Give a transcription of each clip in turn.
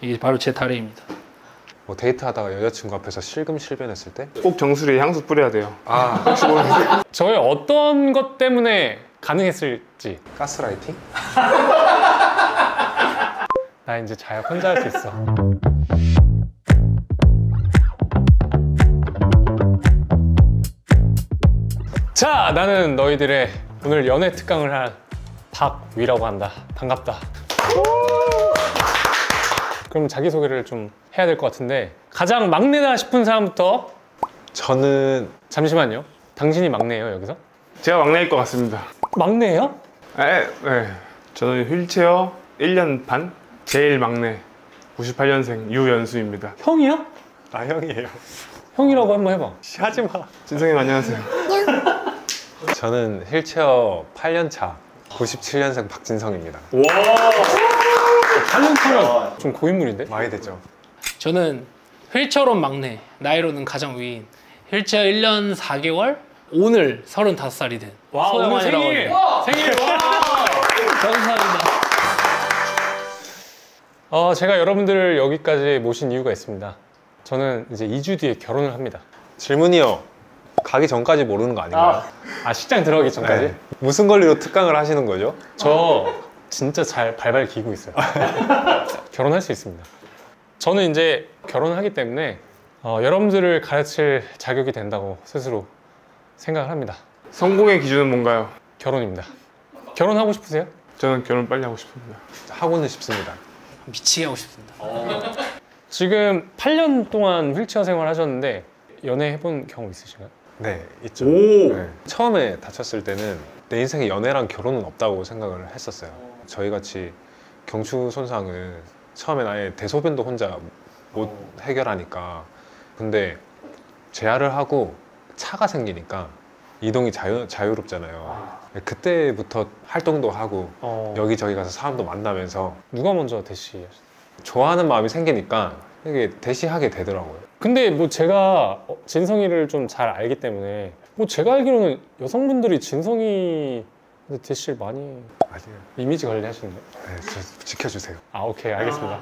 이게 바로 제 다리입니다. 뭐 데이트하다가 여자친구 앞에서 실금실변했을 때? 꼭 정수리에 향수 뿌려야 돼요. 아, 혹시 모르니까. 저의 어떤 것 때문에 가능했을지. 가스라이팅? 나 이제 잘 혼자 할 수 있어. 자, 나는 너희들의 오늘 연애 특강을 할 박위라고 한다. 반갑다. 그럼 자기소개를 좀 해야 될 것 같은데, 가장 막내다 싶은 사람부터. 저는 잠시만요. 당신이 막내예요, 여기서? 제가 막내일 것 같습니다. 막내예요? 네. 저는 휠체어 1년 반? 제일 막내 98년생 유연수입니다. 형이야? 아, 형이에요. 형이라고 한번 해봐. 하지 마. 진성님 안녕하세요. 저는 휠체어 8년차 97년생 박진성입니다. 와. 8년 차면 좀 고인물인데? 많이 됐죠? 저는 휠체어론 막내, 나이로는 가장 위인 휠체어 1년 4개월, 오늘 35살이 된 와, 오늘 소영환이라고 생일! 합니다. 생일! 와! 감사합니다. 제가 여러분들을 여기까지 모신 이유가 있습니다. 저는 이제 2주 뒤에 결혼을 합니다. 질문이요. 가기 전까지 모르는 거 아닌가요? 식장 들어가기 전까지? 네. 무슨 권리로 특강을 하시는 거죠? 저 진짜 잘 발발 기고 있어요. 결혼할 수 있습니다. 저는 이제 결혼을 하기 때문에 여러분들을 가르칠 자격이 된다고 스스로 생각을 합니다. 성공의 기준은 뭔가요? 결혼입니다. 결혼하고 싶으세요? 저는 결혼 빨리 하고 싶습니다. 하고는 싶습니다. 미치게 하고 싶습니다. 지금 8년 동안 휠체어 생활 하셨는데 연애 해본 경험 있으신가요? 네, 있죠. 오. 네. 처음에 다쳤을 때는 내 인생에 연애랑 결혼은 없다고 생각을 했었어요. 저희같이 경추 손상을 처음엔 아예 대소변도 혼자 못 해결하니까, 근데 재활을 하고 차가 생기니까 이동이 자유롭잖아요. 그때부터 활동도 하고 여기저기 가서 사람도 만나면서 누가 먼저 대시하셨어요? 좋아하는 마음이 생기니까 이게 대시하게 되더라고요. 근데 뭐 제가 진성이를 좀 잘 알기 때문에, 뭐 제가 알기로는 여성분들이 진성이 대시를 많이 아니에요. 이미지 관리하시는데. 네, 저 지켜주세요. 아, 오케이, 알겠습니다.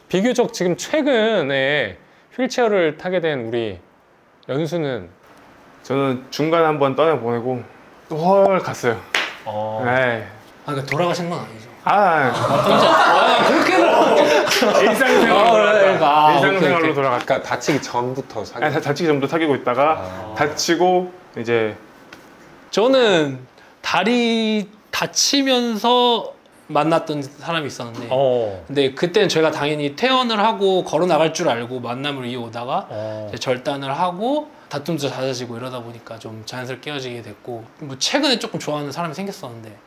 비교적 지금 최근에 휠체어를 타게 된 우리 연수는 저는 중간에 한번 떠내보내고 또 헐 갔어요. 네. 그러니까 돌아가신 건 아니죠? 일상생활로 그러니까. 일상생활로 돌아갔다. 그러니까 다치기 전부터 사귀. 다치기 전부터 사귀고 있다가 다치고 이제 저는 다리 다치면서 만났던 사람이 있었는데, 근데 그때는 제가 당연히 퇴원을 하고 걸어 나갈 줄 알고 만남을 이어오다가 이제 절단을 하고 다툼도 잦아지고 이러다 보니까 좀 자연스럽게 헤어지게 됐고, 뭐 최근에 조금 좋아하는 사람이 생겼었는데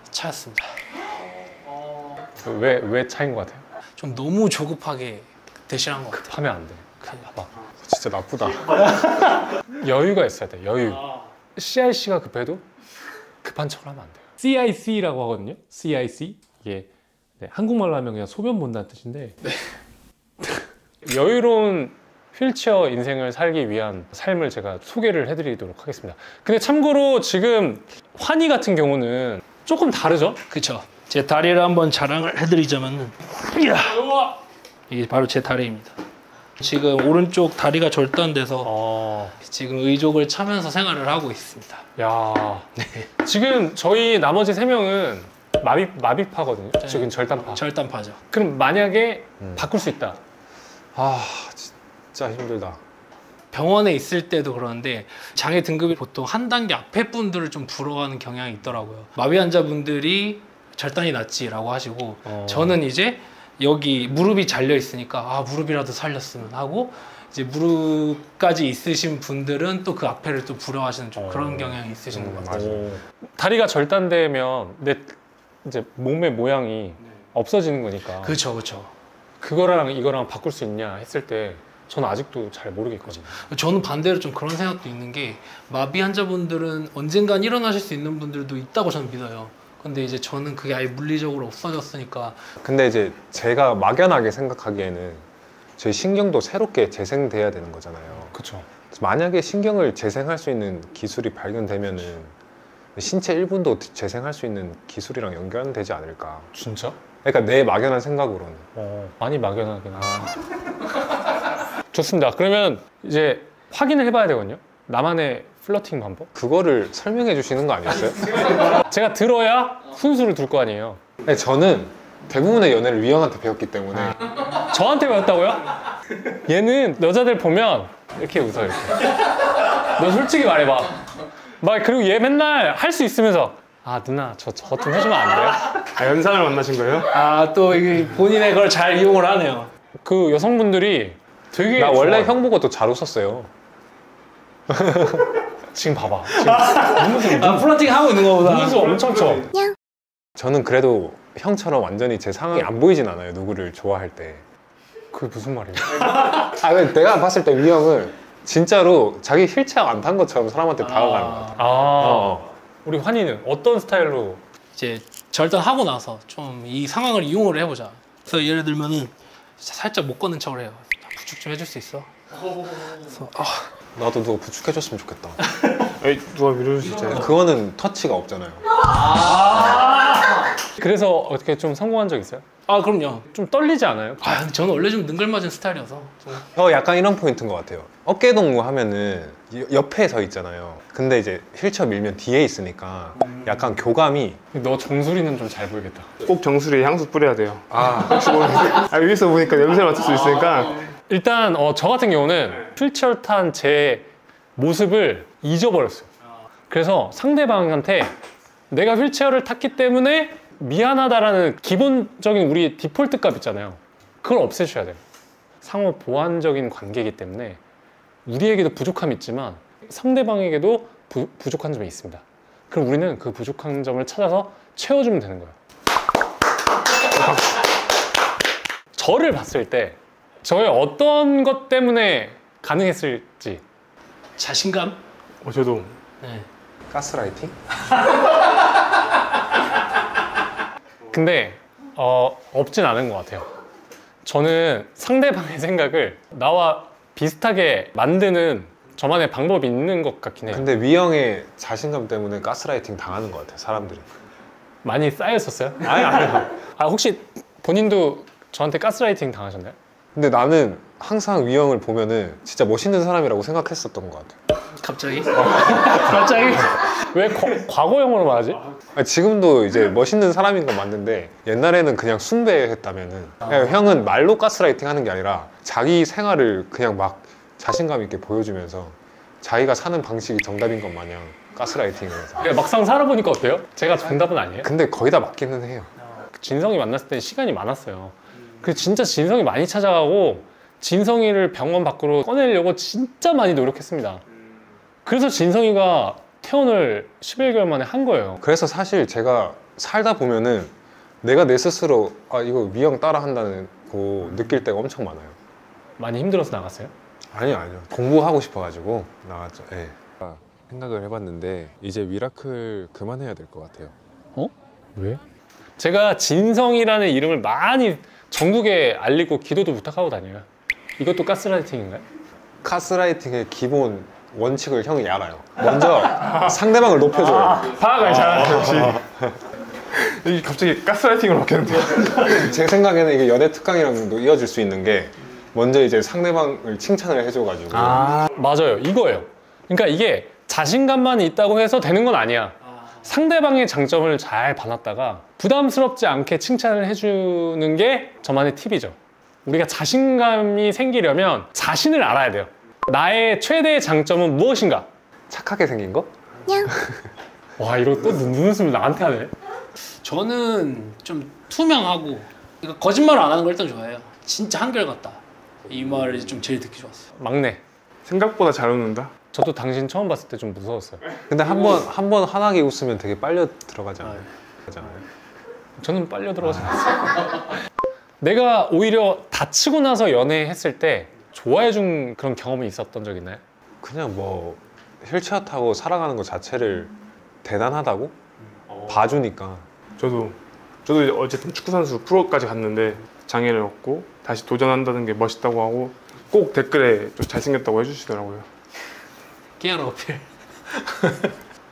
차였습니다. 왜 차인 것 같아요? 좀 너무 조급하게 대실한 것 같아요. 급하면 안 돼. 봐봐. 진짜 나쁘다. 여유가 있어야 돼. 여유. CIC가 급해도 급한 척을 하면 안 돼요. CIC라고 하거든요. CIC. 이게 한국말로 하면 그냥 소변 본다는 뜻인데, 여유로운 휠체어 인생을 살기 위한 삶을 제가 소개를 해드리도록 하겠습니다. 근데 참고로 지금 환희 같은 경우는 조금 다르죠? 그쵸. 제 다리를 한번 자랑을 해드리자면, 이게 바로 제 다리입니다. 지금 오른쪽 다리가 절단돼서 지금 의족을 차면서 생활을 하고 있습니다. 야, 지금 저희 나머지 3명은 마비파거든요. 지금 절단파. 절단파죠. 그럼 만약에 바꿀 수 있다. 진짜 힘들다. 병원에 있을 때도 그러는데 장애 등급이 보통 한 단계 앞에 분들을 좀 부러워하는 경향이 있더라고요. 마비 환자분들이 절단이 낫지라고 하시고, 저는 이제 여기 무릎이 잘려 있으니까 무릎이라도 살렸으면 하고, 이제 무릎까지 있으신 분들은 또 그 앞에를 또 부러워하시는 좀 그런 경향이 있으신 것 같아요. 다리가 절단되면 내 이제 몸의 모양이 없어지는 거니까. 그렇죠. 그거랑 이거랑 바꿀 수 있냐 했을 때 저는 아직도 잘 모르겠거든요. 저는 반대로 좀 그런 생각도 있는 게, 마비 환자분들은 언젠간 일어나실 수 있는 분들도 있다고 저는 믿어요. 근데 이제 저는 그게 아예 물리적으로 없어졌으니까. 근데 이제 제가 막연하게 생각하기에는 저희 신경도 새롭게 재생돼야 되는 거잖아요. 그렇죠. 만약에 신경을 재생할 수 있는 기술이 발견되면은 신체 일부도 재생할 수 있는 기술이랑 연결되지 않을까. 진짜? 그러니까 내 막연한 생각으로는. 많이 막연하긴 하다. 좋습니다. 그러면 이제 확인을 해봐야 되거든요. 나만의 플러팅 방법? 그거를 설명해 주시는 거 아니었어요? 제가 들어야 훈수를 둘 거 아니에요. 네, 저는 대부분의 연애를 위영한테 배웠기 때문에 저한테 배웠다고요? 얘는 여자들 보면 이렇게 웃어 이렇게. 너 솔직히 말해봐. 막 그리고 얘 맨날 할 수 있으면서 아 누나 저 좀 해주면 안 돼요? 아, 연상을 만나신 거예요? 아, 또 이게 본인의 걸 잘 이용을 하네요. 그 여성분들이 되게 나 원래 좋아요. 형 보고 더 잘 웃었어요. 지금 봐봐. 지금 아, 플러팅 하고 있는 거보다. 눈웃음 엄청 쳐. 저는 그래도 형처럼 완전히 제 상황이 안 보이진 않아요. 누구를 좋아할 때. 그게 무슨 말이에요? 아, 내가 봤을 때 위형은 진짜로 자기 휠체어 안 탄 것처럼 사람한테 다가가는 것 같아. 우리 환희는 어떤 스타일로? 이제 절단하고 나서 좀 이 상황을 이용을 해보자. 그래서 예를 들면은 살짝 못 걷는 척을 해요. 부축 좀 해줄 수 있어? 그래서 나도 누가 부축해줬으면 좋겠다. 에이, 누가 밀어줄 수 있잖아요. 그거는 터치가 없잖아요. 그래서 어떻게 좀 성공한 적 있어요? 아, 그럼요. 좀 떨리지 않아요? 아, 근데 저는 원래 좀 능글맞은 스타일이어서 약간 이런 포인트인 것 같아요. 어깨 동무 하면은 옆에 서 있잖아요. 근데 이제 휠체어 밀면 뒤에 있으니까 약간 교감이 너 정수리는 좀 잘 보이겠다. 꼭 정수리에 향수 뿌려야 돼요. 혹시 모르니까. 위에서 보니까 냄새를 맡을 수 있으니까. 일단 저 같은 경우는 휠체어 탄 제 모습을 잊어버렸어요. 그래서 상대방한테 내가 휠체어를 탔기 때문에 미안하다라는 기본적인 우리 디폴트 값 있잖아요. 그걸 없애셔야 돼요. 상호 보완적인 관계이기 때문에 우리에게도 부족함이 있지만 상대방에게도 부족한 점이 있습니다. 그럼 우리는 그 부족한 점을 찾아서 채워주면 되는 거예요. 저를 봤을 때 저의 어떤 것 때문에 가능했을지. 자신감? 저도. 네. 가스라이팅? 근데 없진 않은 것 같아요. 저는 상대방의 생각을 나와 비슷하게 만드는 저만의 방법이 있는 것 같긴 해요. 근데 위형의 자신감 때문에 가스라이팅 당하는 것 같아요, 사람들이. 많이 쌓였었어요? 아니요. 혹시 본인도 저한테 가스라이팅 당하셨나요? 근데 나는 항상 위형을 보면은 진짜 멋있는 사람이라고 생각했었던 것 같아요. 갑자기? 갑자기? 왜 과거형으로 말하지? 아니, 지금도 이제 멋있는 사람인 건 맞는데 옛날에는 그냥 숭배했다면은 그냥 형은 말로 가스라이팅 하는 게 아니라 자기 생활을 그냥 막 자신감 있게 보여주면서 자기가 사는 방식이 정답인 것 마냥 가스라이팅을 해서. 막상 살아보니까 어때요? 제가 정답은 아니에요? 근데 거의 다 맞기는 해요. 진성이 만났을 때 시간이 많았어요. 그래서 진짜 진성이 많이 찾아가고 진성이를 병원 밖으로 꺼내려고 진짜 많이 노력했습니다. 그래서 진성이가 퇴원을 11개월 만에 한 거예요. 그래서 사실 제가 살다 보면은 내가 내 스스로 이거 위형 따라 한다는 거 느낄 때가 엄청 많아요. 많이 힘들어서 나갔어요? 아니요. 공부하고 싶어가지고 나왔죠. 예. 생각을 해봤는데 이제 미라클 그만해야 될 것 같아요. 왜? 제가 진성이라는 이름을 많이 전국에 알리고 기도도 부탁하고 다녀요. 이것도 가스라이팅인가요? 가스라이팅의 기본 원칙을 형이 알아요. 먼저 상대방을 높여줘요. 파악을 잘하네, 역시. 이게 갑자기 가스라이팅으로 바뀌었는데. 제 생각에는 이게 연애 특강이랑도 이어질 수 있는 게 먼저 이제 상대방을 칭찬을 해줘가지고 맞아요. 이거예요. 그러니까 이게 자신감만 있다고 해서 되는 건 아니야. 상대방의 장점을 잘 봐놨다가 부담스럽지 않게 칭찬을 해주는 게 저만의 팁이죠. 우리가 자신감이 생기려면 자신을 알아야 돼요. 나의 최대의 장점은 무엇인가? 착하게 생긴 거? 와, 이거 또 눈웃음을 나한테 하네. 저는 좀 투명하고 그러니까 거짓말을 안 하는 걸 일단 좋아해요. 진짜 한결같다. 이 말이 좀 제일 듣기 좋았어요. 막내. 생각보다 잘 웃는다. 저도 당신 처음 봤을 때 좀 무서웠어요. 근데 한 번 환하게 웃으면 되게 빨려 들어가지 않아요? 저는 빨려 들어가지 않았어요. 내가 오히려 다치고 나서 연애했을 때 좋아해준 그런 경험이 있었던 적 있나요? 그냥 뭐 휠체어 타고 살아가는 것 자체를 대단하다고 봐주니까. 저도 이제 어쨌든 축구선수 프로까지 갔는데 장애를 얻고 다시 도전한다는 게 멋있다고 하고 꼭 댓글에 좀 잘생겼다고 해주시더라고요. 깨알 어필.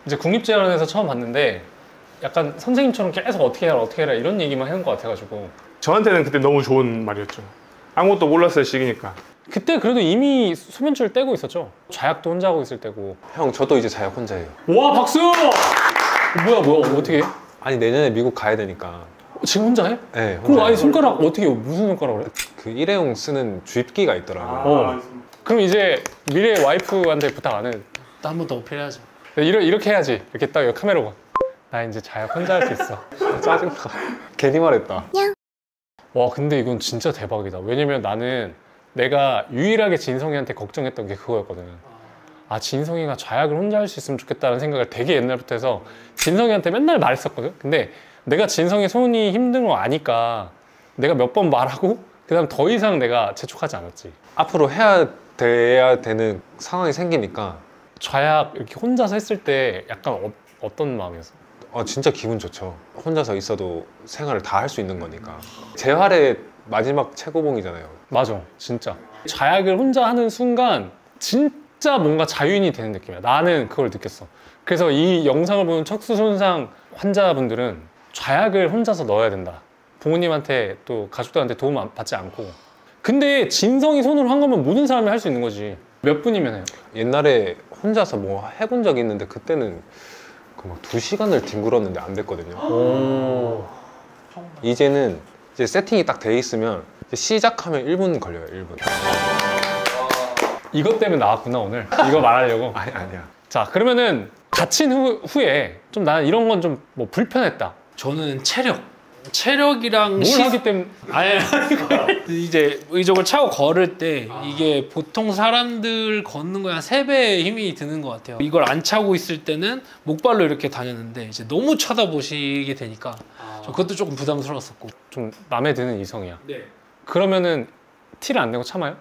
이제 국립재활원에서 처음 봤는데 약간 선생님처럼 계속 어떻게 해라 이런 얘기만 하는 것 같아가지고 저한테는 그때 너무 좋은 말이었죠. 아무것도 몰랐을 시기니까. 그때 그래도 이미 소변줄 떼고 있었죠. 좌약도 혼자 하고 있을 때고. 형 저도 이제 자약 혼자 해요. 와 박수! 뭐야 어떻게 해? 아니 내년에 미국 가야 되니까. 지금 혼자 해? 네, 그럼 혼자 아니 해요. 손가락 어떻게 무슨 손가락으로 해? 그 일회용 쓰는 주입기가 있더라고요. 그럼 이제 미래 와이프한테 부탁 안 해? 또 한 번 더 어필해야죠. 이렇게 해야지. 이렇게 딱 여기 카메라 봐. 나 이제 자약 혼자 할 수 있어. 짜증나. 괜히 말했다. 와 근데 이건 진짜 대박이다. 왜냐면 나는 내가 유일하게 진성이한테 걱정했던 게 그거였거든. 아 진성이가 좌약을 혼자 할 수 있으면 좋겠다는 생각을 되게 옛날부터 해서 진성이한테 맨날 말했었거든. 근데 내가 진성이 손이 힘든 거 아니까 내가 몇 번 말하고 그 다음 더 이상 내가 재촉하지 않았지. 앞으로 돼야 되는 상황이 생기니까 좌약 이렇게 혼자서 했을 때 약간 어떤 마음이었어? 진짜 기분 좋죠. 혼자서 있어도 생활을 다 할 수 있는 거니까. 재활의 마지막 최고봉이잖아요. 맞아 진짜 좌약을 혼자 하는 순간 진짜 뭔가 자유인이 되는 느낌이야. 나는 그걸 느꼈어. 그래서 이 영상을 보는 척수 손상 환자분들은 좌약을 혼자서 넣어야 된다. 부모님한테 또 가족들한테 도움 받지 않고. 근데 진성이 손으로 한 거면 모든 사람이 할 수 있는 거지. 몇 분이면 해요? 옛날에 혼자서 뭐 해본 적이 있는데 그때는 그 막 2시간을 뒹굴었는데 안 됐거든요. 오. 이제는 이제 세팅이 딱 돼 있으면 이제 시작하면 1분 걸려요. 1분. 이것 때문에 나왔구나 오늘. 이거 말하려고. 아니야. 자 그러면은 다친 후에 좀 나는 이런 건 좀 뭐 불편했다. 저는 체력이랑 뭘 하기 때문에 아니 이제 의족을 차고 걸을 때 이게 보통 사람들 걷는 거에 한 3배의 힘이 드는 것 같아요. 이걸 안 차고 있을 때는 목발로 이렇게 다녔는데 이제 너무 쳐다보시게 되니까 저 그것도 조금 부담스러웠었고. 좀 마음에 드는 이성이야. 네. 그러면은 티를 안 내고 참아요?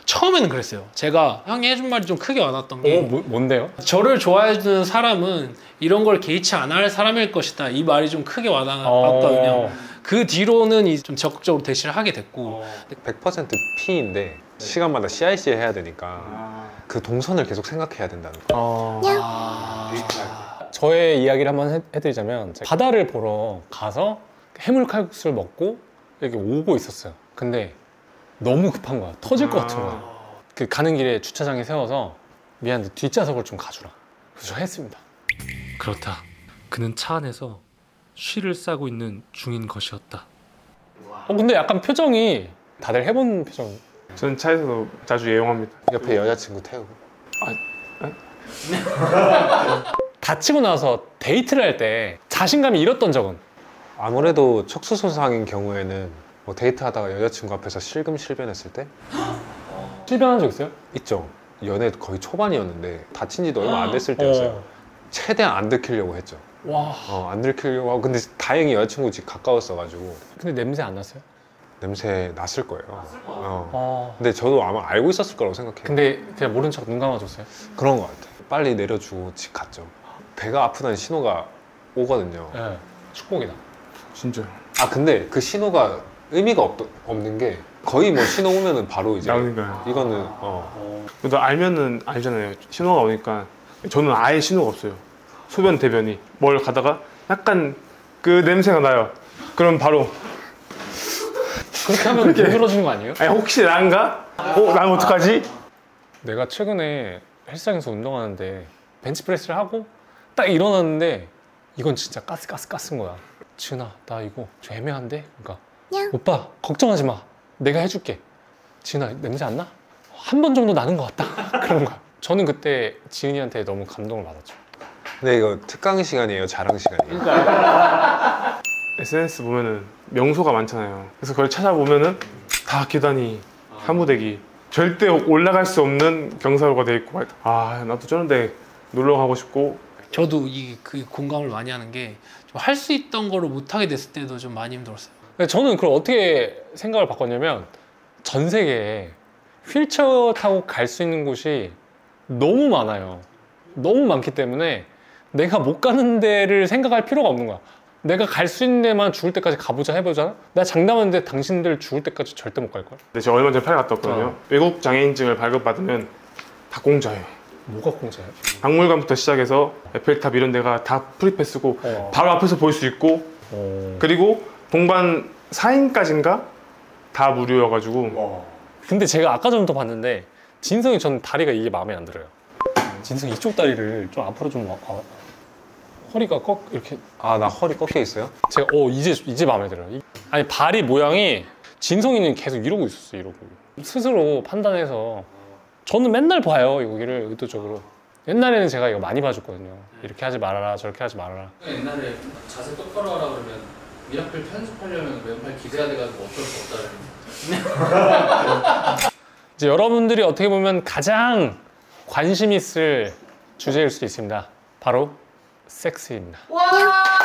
처음에는 그랬어요. 제가 형이 해준 말이 좀 크게 와닿았던 게 뭔데요? 저를 좋아해주는 사람은 이런 걸 개의치 안 할 사람일 것이다. 이 말이 좀 크게 와닿았거든요. 그 뒤로는 좀 적극적으로 대시를 하게 됐고 100% P인데 시간마다 CIC 해야 되니까 그 동선을 계속 생각해야 된다는 거. 저의 이야기를 한번 해드리자면 제가 바다를 보러 가서 해물 칼국수를 먹고 이렇게 오고 있었어요. 근데 너무 급한 거야. 터질 것 같은 거야. 그 가는 길에 주차장에 세워서 미안한데 뒷좌석을 좀 가주라. 그래서 저 했습니다. 그렇다. 그는 차 안에서 쉬를 싸고 있는 중인 것이었다. 근데 약간 표정이 다들 해본 표정. 저는 차에서도 자주 애용합니다. 옆에 여자친구 태우고. 다치고 나서 데이트를 할 때 자신감이 잃었던 적은? 아무래도 척수 손상인 경우에는 뭐 데이트하다가 여자친구 앞에서 실금실변했을 때 실변한 적 있어요? 있죠. 연애 거의 초반이었는데 다친 지도 얼마 안 됐을 때였어요. 최대한 안 들키려고 했죠. 와. 안 들키려고 하고 근데 다행히 여자친구 집 가까웠어가지고 근데 냄새 안 났어요? 냄새 났을 거예요. 아. 근데 저도 아마 알고 있었을 거라고 생각해요. 근데 그냥 모른 척 눈 감아줬어요? 그런 것 같아요. 빨리 내려주고 집 갔죠. 배가 아프다는 신호가 오거든요. 네. 축복이다. 진짜. 근데 그 신호가 의미가 없는 게 거의 뭐 신호 오면은 바로 이제 나오니까요. 이거는 또 알면은 알잖아요. 신호가 오니까. 저는 아예 신호가 없어요. 소변 대변이 뭘 가다가 약간 그 냄새가 나요. 그럼 바로 그렇게 하면 힘들어지는 거 아니에요? 아니 혹시 난가? 난 어떡하지? 내가 최근에 헬스장에서 운동하는데 벤치프레스를 하고 딱 일어났는데 이건 진짜 가스인 거야. 지은아 나 이거 좀 애매한데? 그러니까 오빠 걱정하지 마 내가 해줄게. 지은아 냄새 안 나? 한 번 정도 나는 것 같다. 그런 거야. 저는 그때 지은이한테 너무 감동을 받았죠. 근데 이거 특강 시간이에요, 자랑 시간이에요. SNS 보면은 명소가 많잖아요. 그래서 그걸 찾아보면은 다 계단이 한무대기 절대 올라갈 수 없는 경사로가 돼 있고 나도 저런데 놀러 가고 싶고. 저도 그 공감을 많이 하는 게 할 수 있던 거를 못 하게 됐을 때도 좀 많이 힘들었어요. 근데 저는 그걸 어떻게 생각을 바꿨냐면 전 세계에 휠체어 타고 갈 수 있는 곳이 너무 많아요. 너무 많기 때문에 내가 못 가는 데를 생각할 필요가 없는 거야. 내가 갈 수 있는 데만 죽을 때까지 가보자 해보잖아? 나 장담하는데 당신들 죽을 때까지 절대 못 갈걸? 근데 제가 얼마 전에 파리 갔다 왔거든요. 외국 장애인증을 발급받으면 다 공짜예요. 뭐가 공짜예요? 박물관부터 시작해서 에펠탑 이런 데가 다 프리패스고 바로 앞에서 볼 수 있고 그리고 동반 4인까지인가 다 무료여가지고 근데 제가 아까 전부터 봤는데 진성이 전 다리가 이게 마음에 안 들어요. 진성이 이쪽 다리를 좀 앞으로 좀 허리가 이렇게 아, 나 허리 꺾여 있어요? 제가 이제 마음에 들어요. 아니 발이 모양이 진성이는 계속 이러고 있었어 이러고 스스로 판단해서 저는 맨날 봐요 여기를 의도적으로. 옛날에는 제가 이거 많이 봐줬거든요. 이렇게 하지 말아라 저렇게 하지 말아라. 옛날에 자세 똑바로 하라 그러면 미라클 편집하려면 왼팔 기대야 돼가지고 어쩔 수 없다. 이제 여러분들이 어떻게 보면 가장 관심 있을 주제일 수도 있습니다. 바로 섹스입니다. 와!